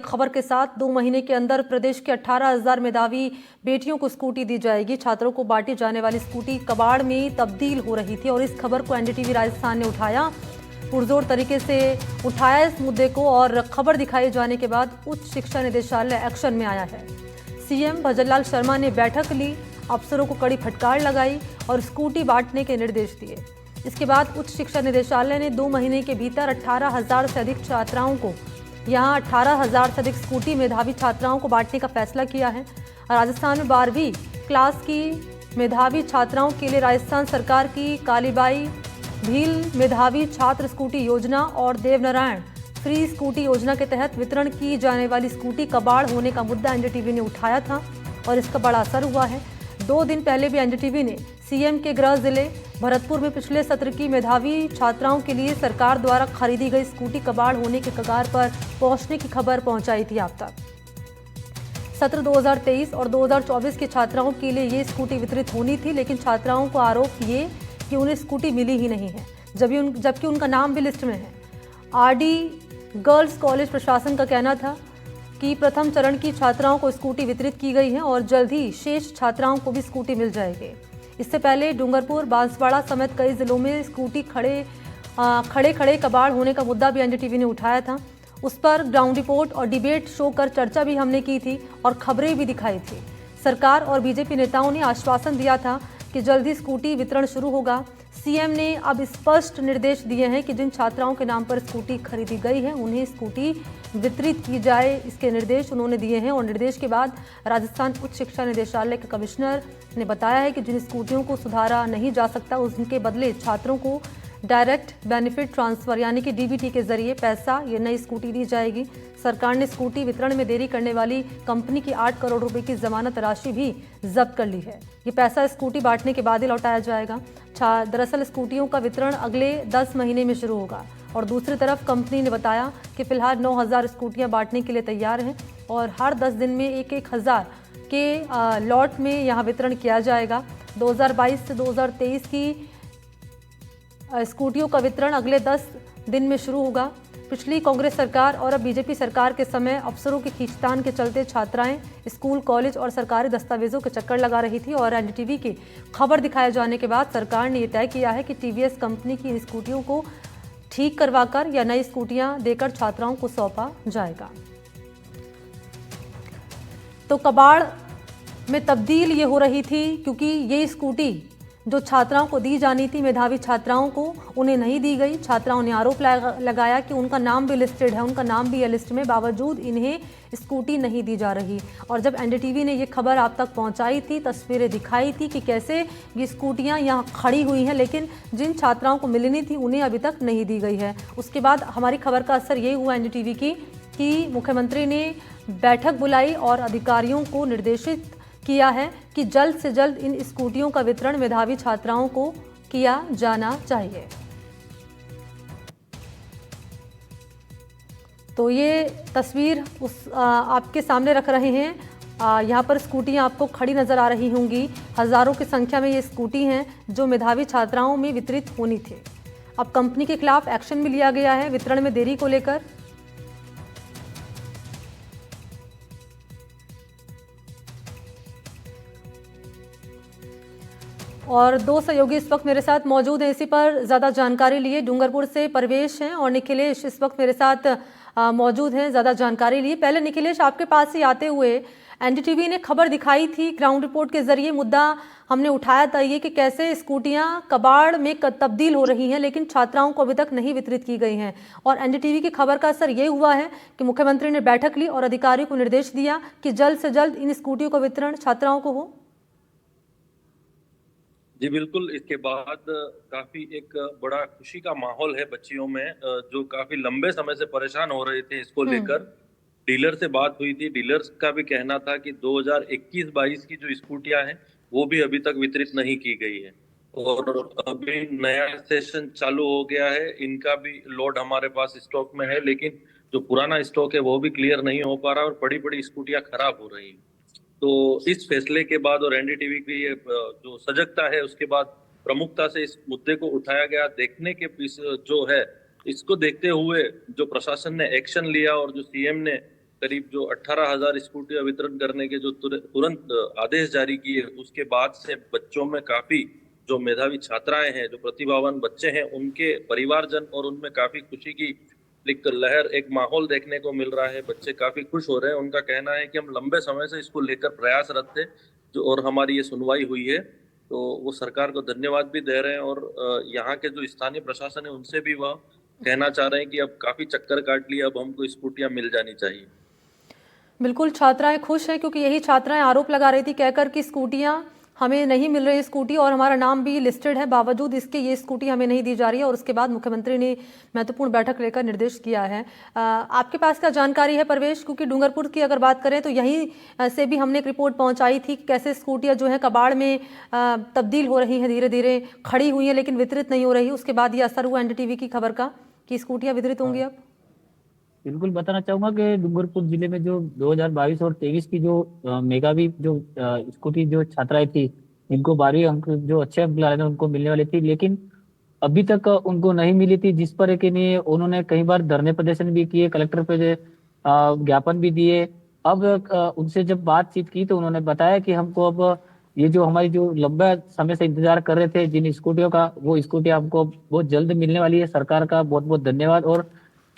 खबर के साथ 2 महीने के अंदर प्रदेश के 18,000 मेधावी बेटियों को स्कूटी दी जाएगी। छात्रों को बांटी जाने वाली स्कूटी कबाड़ में तब्दील हो रही थी और इस खबर को एनडीटीवी राजस्थान ने उठाया, पुरजोर तरीके से उठाया इस मुद्दे को और खबर दिखाए जाने के बाद उच्च शिक्षा निदेशालय एक्शन में आया है। सीएम भजनलाल शर्मा ने बैठक ली, अफसरों को कड़ी फटकार लगाई और स्कूटी बांटने के निर्देश दिए। इसके बाद उच्च शिक्षा निदेशालय ने 2 महीने के भीतर 18,000 से अधिक छात्राओं को यहां 18,000 से अधिक स्कूटी मेधावी छात्राओं को बांटने का फैसला किया है। राजस्थान में 12वीं क्लास की मेधावी छात्राओं के लिए राजस्थान सरकार की कालीबाई भील मेधावी छात्र स्कूटी योजना और देवनारायण फ्री स्कूटी योजना के तहत वितरण की जाने वाली स्कूटी कबाड़ होने का मुद्दा एनडीटीवी ने उठाया था और इसका बड़ा असर हुआ है। 2 दिन पहले भी एनडीटीवी ने सीएम के गृह जिले भरतपुर में पिछले सत्र की मेधावी छात्राओं के लिए सरकार द्वारा खरीदी गई स्कूटी कबाड़ होने के कगार पर पहुंचने की खबर पहुंचाई थी आप तक। सत्र 2023 और 2024 के छात्राओं के लिए ये स्कूटी वितरित होनी थी, लेकिन छात्राओं को आरोप ये कि उन्हें स्कूटी मिली ही नहीं है, जबकि उनका नाम भी लिस्ट में है। आरडी गर्ल्स कॉलेज प्रशासन का कहना था कि प्रथम चरण की छात्राओं को स्कूटी वितरित की गई है और जल्द ही शेष छात्राओं को भी स्कूटी मिल जाएगी। इससे पहले डूंगरपुर, बांसवाड़ा समेत कई जिलों में स्कूटी खड़े कबाड़ होने का मुद्दा भी एनडीटीवी ने उठाया था। उस पर ग्राउंड रिपोर्ट और डिबेट शो कर चर्चा भी हमने की थी और खबरें भी दिखाई थी। सरकार और बीजेपी नेताओं ने आश्वासन दिया था कि जल्द ही स्कूटी वितरण शुरू होगा। सीएम ने अब स्पष्ट निर्देश दिए हैं कि जिन छात्राओं के नाम पर स्कूटी खरीदी गई है उन्हें स्कूटी वितरित की जाए, इसके निर्देश उन्होंने दिए हैं। और निर्देश के बाद राजस्थान उच्च शिक्षा निदेशालय के कमिश्नर ने बताया है कि जिन स्कूटियों को सुधारा नहीं जा सकता उनके बदले छात्रों को डायरेक्ट बेनिफिट ट्रांसफर यानी कि डीबीटी के जरिए पैसा ये नई स्कूटी दी जाएगी। सरकार ने स्कूटी वितरण में देरी करने वाली कंपनी की 8 करोड़ रुपए की जमानत राशि भी जब्त कर ली है। ये पैसा स्कूटी बांटने के बाद ही लौटाया जाएगा। दरअसल स्कूटियों का वितरण अगले 10 महीने में शुरू होगा और दूसरी तरफ कंपनी ने बताया कि फिलहाल 9,000 स्कूटियां बांटने के लिए तैयार हैं और हर 10 दिन में 1,000 के लॉट में यहां वितरण किया जाएगा। 2022 से 2023 की स्कूटियों का वितरण अगले 10 दिन में शुरू होगा। पिछली कांग्रेस सरकार और अब बीजेपी सरकार के समय अफसरों की खींचतान के चलते छात्राएं स्कूल, कॉलेज और सरकारी दस्तावेजों के चक्कर लगा रही थी और एनडीटीवी की खबर दिखाए जाने के बाद सरकार ने यह तय किया है कि टीवीएस कंपनी की इन स्कूटियों को ठीक करवाकर या नई स्कूटियां देकर छात्राओं को सौंपा जाएगा। तो कबाड़ में तब्दील ये हो रही थी क्योंकि ये स्कूटी जो छात्राओं को दी जानी थी, मेधावी छात्राओं को, उन्हें नहीं दी गई। छात्राओं ने आरोप लगाया कि उनका नाम भी लिस्टेड है, उनका नाम भी है लिस्ट में, बावजूद इन्हें स्कूटी नहीं दी जा रही। और जब एनडीटीवी ने ये खबर आप तक पहुंचाई थी, तस्वीरें दिखाई थी कि कैसे ये स्कूटियां यहाँ खड़ी हुई हैं, लेकिन जिन छात्राओं को मिलनी थी उन्हें अभी तक नहीं दी गई है। उसके बाद हमारी खबर का असर ये हुआ एनडीटीवी की कि मुख्यमंत्री ने बैठक बुलाई और अधिकारियों को निर्देशित किया है कि जल्द से जल्द इन स्कूटियों का वितरण मेधावी छात्राओं को किया जाना चाहिए। तो ये तस्वीर आपके सामने रख रहे हैं। यहाँ पर स्कूटियाँ आपको खड़ी नज़र आ रही होंगी। हज़ारों की संख्या में ये स्कूटी हैं जो मेधावी छात्राओं में वितरित होनी थी। अब कंपनी के खिलाफ एक्शन भी लिया गया है वितरण में देरी को लेकर। और 2 सहयोगी इस वक्त मेरे साथ मौजूद हैं इसी पर ज़्यादा जानकारी लिए। डूंगरपुर से परवेश हैं और निखिलेश इस वक्त मेरे साथ मौजूद हैं ज़्यादा जानकारी लिए। पहले निखिलेश, आपके पास ही आते हुए, एनडीटीवी ने खबर दिखाई थी, ग्राउंड रिपोर्ट के जरिए मुद्दा हमने उठाया था ये कि कैसे स्कूटियां कबाड़ में तब्दील हो रही हैं लेकिन छात्राओं को अभी तक नहीं वितरित की गई हैं। और एनडीटीवी की खबर का असर ये हुआ है कि मुख्यमंत्री ने बैठक ली और अधिकारियों को निर्देश दिया कि जल्द से जल्द इन स्कूटियों का वितरण छात्राओं को हो। जी बिल्कुल, इसके बाद काफी एक बड़ा खुशी का माहौल है बच्चियों में, जो काफी लंबे समय से परेशान हो रहे थे इसको लेकर। डीलर से बात हुई थी, डीलर्स का भी कहना था कि 2021-22 की जो स्कूटियां हैं वो भी अभी तक वितरित नहीं की गई है और अभी नया सेशन चालू हो गया है। इनका भी लोड हमारे पास स्टॉक में है, लेकिन जो पुराना स्टॉक है वो भी क्लियर नहीं हो पा रहा और बड़ी बड़ी स्कूटियां खराब हो रही हैं। तो इस फैसले के बाद और एनडीटीवी की ये जो सजगता है उसके बाद प्रमुखता से इस मुद्दे को उठाया गया। देखने के जो है इसको देखते हुए जो प्रशासन ने एक्शन लिया और जो सीएम ने करीब जो 18,000 स्कूटियां वितरण करने के जो तुरंत आदेश जारी किए, उसके बाद से बच्चों में काफी जो मेधावी छात्राएं हैं, जो प्रतिभावान बच्चे हैं, उनके परिवारजन और उनमें काफी खुशी की एक लहर, एक माहौल देखने को मिल रहा है। बच्चे काफी खुश हो रहे हैं। उनका कहना है कि हम लंबे समय से इसको लेकर प्रयासरत थे, जो और हमारी ये सुनवाई हुई है, तो वो सरकार को धन्यवाद भी दे रहे हैं। और यहाँ के जो स्थानीय प्रशासन है, उनसे भी वह कहना चाह रहे हैं कि अब काफी चक्कर काट लिया, अब हमको स्कूटियां मिल जानी चाहिए। बिल्कुल, छात्राएं खुश हैं क्योंकि यही छात्राएं आरोप लगा रही थी कहकर कि स्कूटियां हमें नहीं मिल रही स्कूटी, और हमारा नाम भी लिस्टेड है, बावजूद इसके ये स्कूटी हमें नहीं दी जा रही है। और उसके बाद मुख्यमंत्री ने महत्वपूर्ण बैठक लेकर निर्देश किया है। आपके पास क्या जानकारी है परवेश? क्योंकि डूंगरपुर की अगर बात करें तो यहीं से भी हमने एक रिपोर्ट पहुंचाई थी कि कैसे स्कूटियां जो है कबाड़ में तब्दील हो रही हैं, धीरे धीरे खड़ी हुई हैं लेकिन वितरित नहीं हो रही। उसके बाद ये असर हुआ एनडीटीवी की खबर का कि स्कूटियां वितरित होंगी अब। बिल्कुल बताना चाहूंगा कि डूंगरपुर जिले में जो 2022 और 23 की जो मेगावी जो स्कूटी जो छात्राएं थी, जिनको 12वीं अंक जो अच्छे अंक लाए थे उनको मिलने वाली थी, लेकिन अभी तक उनको नहीं मिली थी। जिस पर कि नहीं उन्होंने कई बार धरने प्रदर्शन भी किए, कलेक्टर पे ज्ञापन भी दिए। अब उनसे जब बातचीत की तो उन्होंने बताया कि हमको अब ये जो हमारी जो लंबा समय से इंतजार कर रहे थे जिन स्कूटियों का, वो स्कूटी हमको बहुत जल्द मिलने वाली है। सरकार का बहुत बहुत धन्यवाद। और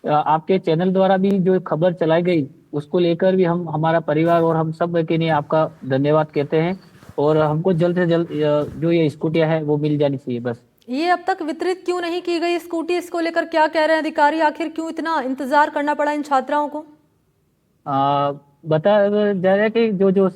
आपके चैनल द्वारा भी जो खबर चलाई गई उसको लेकर भी हम, हमारा परिवार और हम सब के लिए आपका धन्यवाद कहते हैं। और हमको जल्द से जल्द जो ये स्कूटियां है वो मिल जानी चाहिए। बस ये अब तक वितरित क्यों नहीं की गई स्कूटी, इसको लेकर क्या कह रहे हैं अधिकारी? आखिर क्यों इतना इंतजार करना पड़ा इन छात्राओं को? बता जा रहा है कि जो जो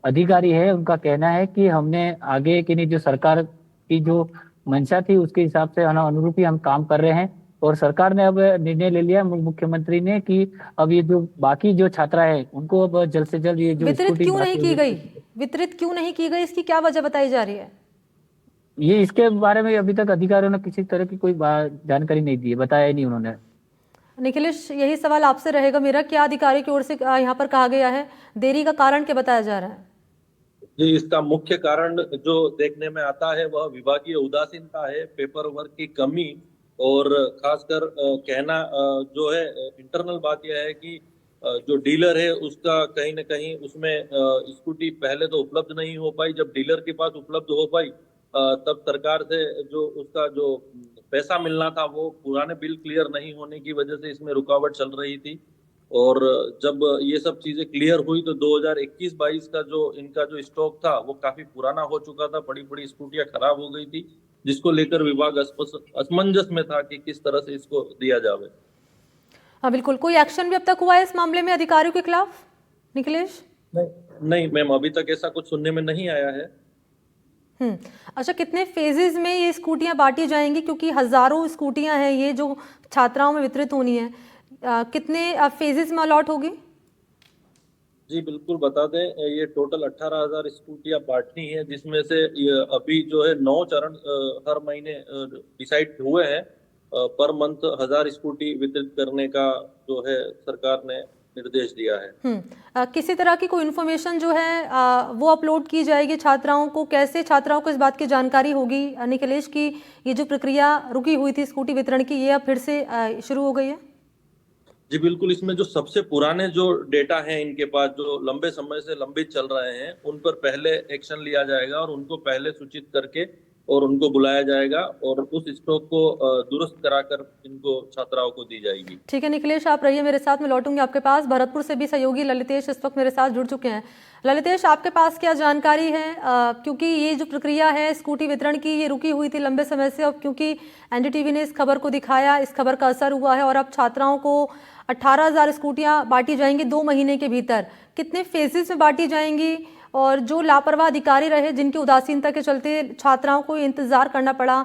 अधिकारी है उनका कहना है कि हमने आगे की नहीं जो सरकार की जो मंशा थी उसके हिसाब से अनुरूप ही हम काम कर रहे हैं। और सरकार ने अब निर्णय ले लिया मुख्यमंत्री ने कि अब ये जो बाकी जो छात्रा है उनको अब जल्द से जल्द ये जो वितरित क्यों नहीं की गई, वितरित क्यों नहीं की गई, इसकी क्या वजह बताई जा रही है? ये इसके बारे में अभी तक अधिकारियों ने किसी तरह की कोई जानकारी नहीं दी है, बताया ही नहीं उन्होंने। निखिलेश, यही सवाल आपसे रहेगा मेरा, क्या अधिकारी की ओर से यहाँ पर कहा गया है, देरी का कारण क्या बताया जा रहा है? जी, इसका मुख्य कारण जो देखने में आता है वह विभागीय उदासीनता है, पेपर वर्क की कमी, और खासकर कहना जो है इंटरनल बात यह है कि जो डीलर है उसका कहीं ना कहीं उसमें स्कूटी पहले तो उपलब्ध नहीं हो पाई। जब डीलर के पास उपलब्ध हो पाई तब सरकार से जो उसका जो पैसा मिलना था वो पुराने बिल क्लियर नहीं होने की वजह से इसमें रुकावट चल रही थी। और जब ये सब चीजें क्लियर हुई तो 2021-22 का जो इनका जो स्टॉक था वो काफी पुराना हो चुका था, बड़ी बड़ी स्कूटियां खराब हो गई थी, जिसको लेकर विभाग असमंजस में था कि किस तरह से इसको दिया जावे। हाँ बिल्कुल, कोई एक्शन भी अब तक हुआ है इस मामले में अधिकारियों के खिलाफ निखिलेश? नहीं मैम, अभी तक ऐसा कुछ सुनने में नहीं आया है। अच्छा, कितने फेजेस में ये स्कूटियां बांटी जाएंगी? क्योंकि हजारों स्कूटियां हैं ये जो छात्राओं में वितरित होनी है, कितने फेजेस में अलॉट होगी? जी बिल्कुल बता दें, ये टोटल 18,000 स्कूटियां बांटनी है, जिसमें से ये अभी जो है 9 चरण हर महीने डिसाइड हुए हैं। पर मंथ 1000 स्कूटी वितरित करने का जो है सरकार ने निर्देश दिया है। किसी तरह की कोई इन्फॉर्मेशन जो है वो अपलोड की जाएगी छात्राओं को? कैसे छात्राओं को इस बात की जानकारी होगी निखिलेश की ये जो प्रक्रिया रुकी हुई थी स्कूटी वितरण की, ये अब फिर से शुरू हो गई है? जी बिल्कुल, इसमें जो सबसे पुराने जो डेटा हैं इनके पास, जो लंबे समय से लंबित चल रहे हैं, उन पर पहले एक्शन लिया जाएगा और उनको पहले सूचित करके और उनको बुलाया जाएगा और उस स्टॉक को दुरुस्त कराकर इनको छात्राओं को दी जाएगी। ठीक है निखिलेश, आप रहिए मेरे साथ, में लौटूंगी आपके पास। भरतपुर से भी सहयोगी ललितेश इस वक्त मेरे साथ जुड़ चुके हैं। ललितेश, आपके पास क्या जानकारी है? क्योंकि ये जो प्रक्रिया है स्कूटी वितरण की ये रुकी हुई थी लंबे समय से, अब क्योंकि एनडीटीवी ने इस खबर को दिखाया, इस खबर का असर हुआ है और अब छात्राओं को 18,000 स्कूटियाँ बांटी जाएंगी 2 महीने के भीतर। कितने फेजेस में बांटी जाएंगी? और जो लापरवाह अधिकारी रहे जिनकी उदासीनता के चलते छात्राओं को इंतजार करना पड़ा,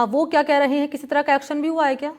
वो क्या कह रहे हैं? किसी तरह का एक्शन भी हुआ है क्या?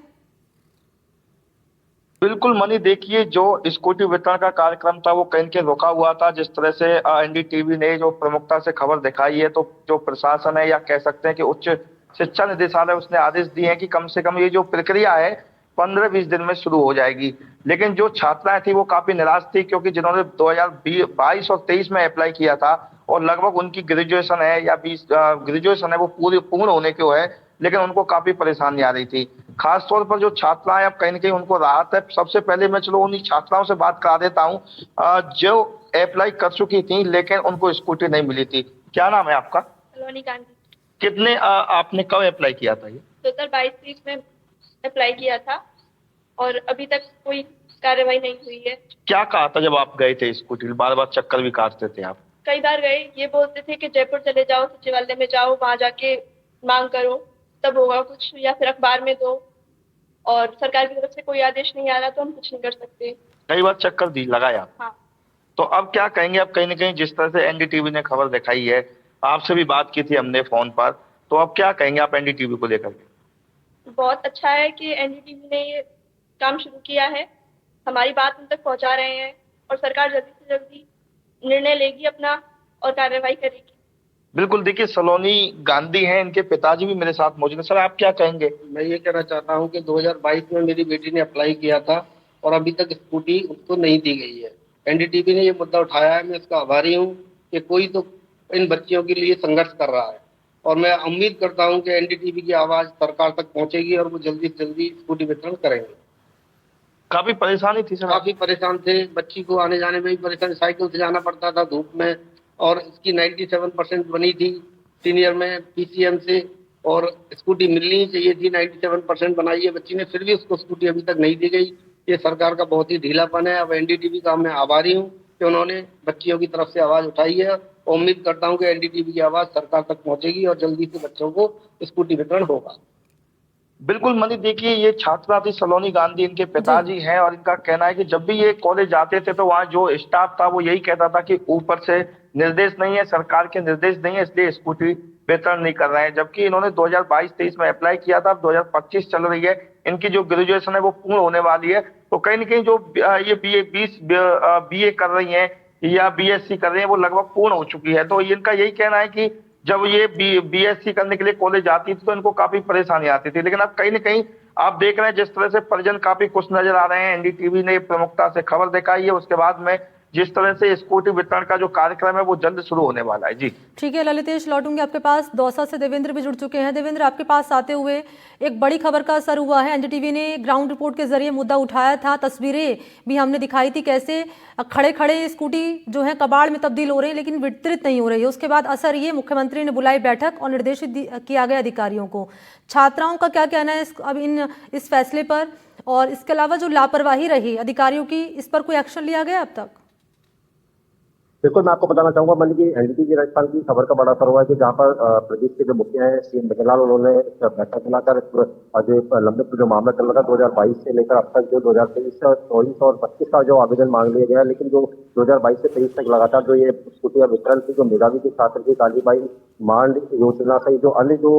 बिल्कुल मनी, देखिए जो स्कूटी वितरण का कार्यक्रम था वो कहीं के रुका हुआ था। जिस तरह से एनडीटीवी ने जो प्रमुखता से खबर दिखाई है, तो जो प्रशासन है या कह सकते हैं कि उच्च शिक्षा निदेशालय, उसने आदेश दिए हैं कि कम से कम ये जो प्रक्रिया है 15-20 दिन में शुरू हो जाएगी। लेकिन जो छात्राएं थी वो काफी निराश थी, क्योंकि जिन्होंने 2022 और 23 में अप्लाई किया था और लगभग उनकी ग्रेजुएशन है या 20 ग्रेजुएशन है वो पूर्ण होने को है, लेकिन उनको काफी परेशानी आ रही थी। खास तौर पर जो छात्राएं, अब कहीं ना कहीं उनको राहत है। सबसे पहले मैं चलो उन्हीं छात्राओं से बात करा देता हूँ जो अप्लाई कर चुकी थी लेकिन उनको स्कूटी नहीं मिली थी। क्या नाम है आपका? सलोनी गांधी। कितने आपने कब अप्लाई किया था ये? 2022-23 में अप्लाई किया था और अभी तक कोई कार्रवाई नहीं हुई है। क्या कहा था जब आप गए थे स्कूटी? बार बार चक्कर भी काटते थे आप? कई बार गए, ये बोलते थे कि जयपुर चले जाओ, सचिवालय में जाओ, वहां जाके मांग करो तब होगा कुछ, या फिर अखबार में दो, और सरकार की तरफ से कोई आदेश नहीं आ रहा तो हम कुछ नहीं कर सकते। कई बार चक्कर दी लगाया? हाँ। तो अब क्या कहेंगे? अब कहीं ना कहीं जिस तरह से एनडीटीवी ने खबर दिखाई है, आपसे भी बात की थी हमने फोन पर, तो अब क्या कहेंगे आप एनडीटीवी को लेकर के? बहुत अच्छा है कि एनडीटीवी ने ये काम शुरू किया है, हमारी बात उन तक पहुंचा रहे हैं और सरकार जल्दी से जल्दी निर्णय लेगी अपना और कार्रवाई करेगी। बिल्कुल, देखिए सलोनी गांधी हैं, इनके पिताजी भी मेरे साथ मौजूद है। सर आप क्या कहेंगे? मैं ये कहना चाहता हूँ कि 2022 में मेरी बेटी ने अप्लाई किया था और अभी तक स्कूटी उसको नहीं दी गई है। एनडीटीवी ने ये मुद्दा उठाया है, मैं इसका आभारी हूँ कि कोई तो इन बच्चियों के लिए संघर्ष कर रहा है और मैं उम्मीद करता हूँ कि एनडीटीवी की आवाज सरकार तक पहुंचेगी और वो जल्दी से जल्दी स्कूटी वितरण करेंगे। काफी परेशानी थी सर? काफी परेशान थे, बच्ची को आने जाने में भी परेशानी, साइकिल से जाना पड़ता था धूप में, और इसकी 97% बनी थी सीनियर में पीसीएम से, और स्कूटी मिलनी ही चाहिए थी। 97% बनाई है बच्ची ने, फिर भी उसको स्कूटी अभी तक नहीं दी गई। ये सरकार का बहुत ही ढीलापन है। अब एनडीटीवी का मैं आभारी हूँ कि उन्होंने बच्चियों की तरफ से आवाज उठाई है और उम्मीद करता हूँ कि एनडीटीवी की आवाज सरकार तक पहुंचेगी और जल्दी से बच्चों को स्कूटी वितरण होगा। बिल्कुल मनी, देखिए ये छात्रा थी सलोनी गांधी, इनके पिताजी हैं और इनका कहना है कि जब भी ये कॉलेज जाते थे तो वहाँ जो स्टाफ था वो यही कहता था कि ऊपर से निर्देश नहीं है, सरकार के निर्देश नहीं है, इसलिए स्कूटी वितरण नहीं कर रहे हैं। जबकि इन्होंने 2022-23 में अप्लाई किया था, अब 2025 चल रही है, इनकी जो ग्रेजुएशन है वो पूर्ण होने वाली है। तो कहीं ना कहीं जो ये बीए कर रही हैं या बीएससी कर रही हैं वो लगभग पूर्ण हो चुकी है। तो इनका यही कहना है कि जब ये बीएससी करने के लिए कॉलेज आती थी तो इनको काफी परेशानी आती थी, लेकिन अब कहीं ना कहीं आप देख रहे हैं जिस तरह से परिजन काफी खुश नजर आ रहे हैं। एनडीटीवी ने प्रमुखता से खबर दिखाई है, उसके बाद में जिस तरह से स्कूटी वितरण का जो कार्यक्रम है वो जल्द शुरू होने वाला है। जी ठीक है ललितेश, लौटूंगी आपके पास। दौसा से देवेंद्र भी जुड़ चुके हैं। देवेंद्र, आपके पास आते हुए एक बड़ी खबर का असर हुआ है। एनडीटीवी ने ग्राउंड रिपोर्ट के जरिए मुद्दा उठाया था, तस्वीरें भी हमने दिखाई थी कैसे खड़े खड़े स्कूटी जो है कबाड़ में तब्दील हो रही है लेकिन वितरित नहीं हो रही है। उसके बाद असर ये, मुख्यमंत्री ने बुलाई बैठक और निर्देशित किया गया अधिकारियों को। छात्राओं का क्या कहना है अब इस फैसले पर, और इसके अलावा जो लापरवाही रही अधिकारियों की, इस पर कोई एक्शन लिया गया अब तक? बिल्कुल, मैं आपको बताना चाहूंगा मन की एनडीटीवी राजस्थान की खबर का बड़ा असर हुआ है कि जहां पर प्रदेश के जो मुखिया हैं सीएम बघेललाल, उन्होंने बैठक बुलाकर जो लंबित जो मामला चल रहा था 2022 से लेकर अब तक जो 2023, 24 और 25 का जो आवेदन मांग लिया गया है, लेकिन जो 2022 से 23 तक लगातार जो ये स्कूटियां वितरण थी, जो मेधावी के छात्र थी कालीबाई मांड योजना सहित जो अन्य जो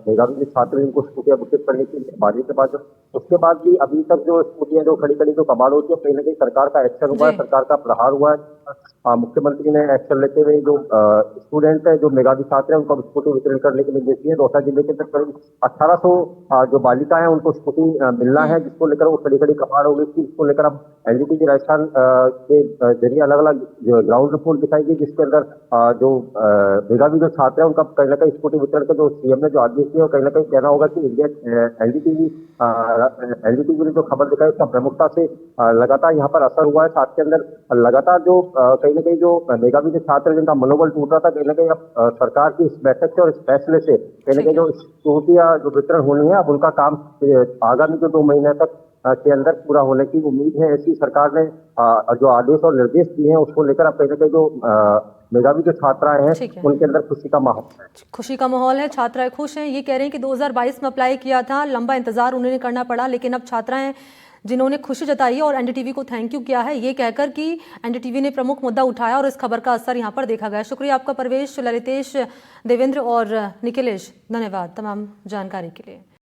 मेधावी के छात्र इनको स्कूटियां वितरित करने की बारी के बाद उसके बाद भी अभी तक जो स्कूटियां जो खड़ी खड़ी जो कबाड़ होती है, कहीं ना कहीं सरकार का एक्शन हुआ है, सरकार का प्रहार हुआ है। मुख्यमंत्री ने एक्शन लेते हुए जो स्टूडेंट है, जो मेधावी छात्र है, उनको स्कूटी वितरण करने के निर्देश दिए। दौसा जिले के करीब 1800 जो बालिका है उनको स्कूटी मिलना है, जिसको लेकर वो खड़ी खड़ी कबाड़ हो गई थी। इसको लेकर अब एनडीटीवी राजस्थान के जरिए अलग अलग ग्राउंड रिपोर्ट दिखाई गई, जिसके अंदर जो मेधावी जो छात्र है उनका कहीं ना कहीं स्कूटी वितरण का जो सीएम ने जो आदेश दिया, कहीं ना कहीं कहना होगा कि एनडीटीवी ने जो खबर दिखाई उसका प्रमुखता से लगातार यहाँ पर असर हुआ है। साथ के अंदर लगातार जो कहीं ना कहीं जो मेधावी के छात्र जिनका मनोबल टूट रहा था, कहीं ना कहीं अब सरकार की इस बैठक से और इस फैसले से कहीं ना कहीं जो स्कूटियां जो वितरण होनी है अब उनका काम आगामी जो 2 महीने तक के अंदर पूरा होने की उम्मीद है। ऐसी सरकार ने जो आदेश और निर्देश दिए हैं उसको लेकर अब कहीं ना कहीं जो मेधावी जो छात्राएं हैं उनके अंदर खुशी का माहौल है। खुशी का माहौल है, छात्राएं खुश हैं। ये कह रहे हैं कि 2022 में अप्लाई किया था, लंबा इंतजार उन्हें करना पड़ा, लेकिन अब छात्राएं जिन्होंने खुशी जताई है और एनडीटीवी को थैंक यू किया है, ये कहकर कि एनडीटीवी ने प्रमुख मुद्दा उठाया और इस खबर का असर यहाँ पर देखा गया। शुक्रिया आपका परवेश, ललितेश, देवेंद्र और निखिलेश, धन्यवाद तमाम जानकारी के लिए।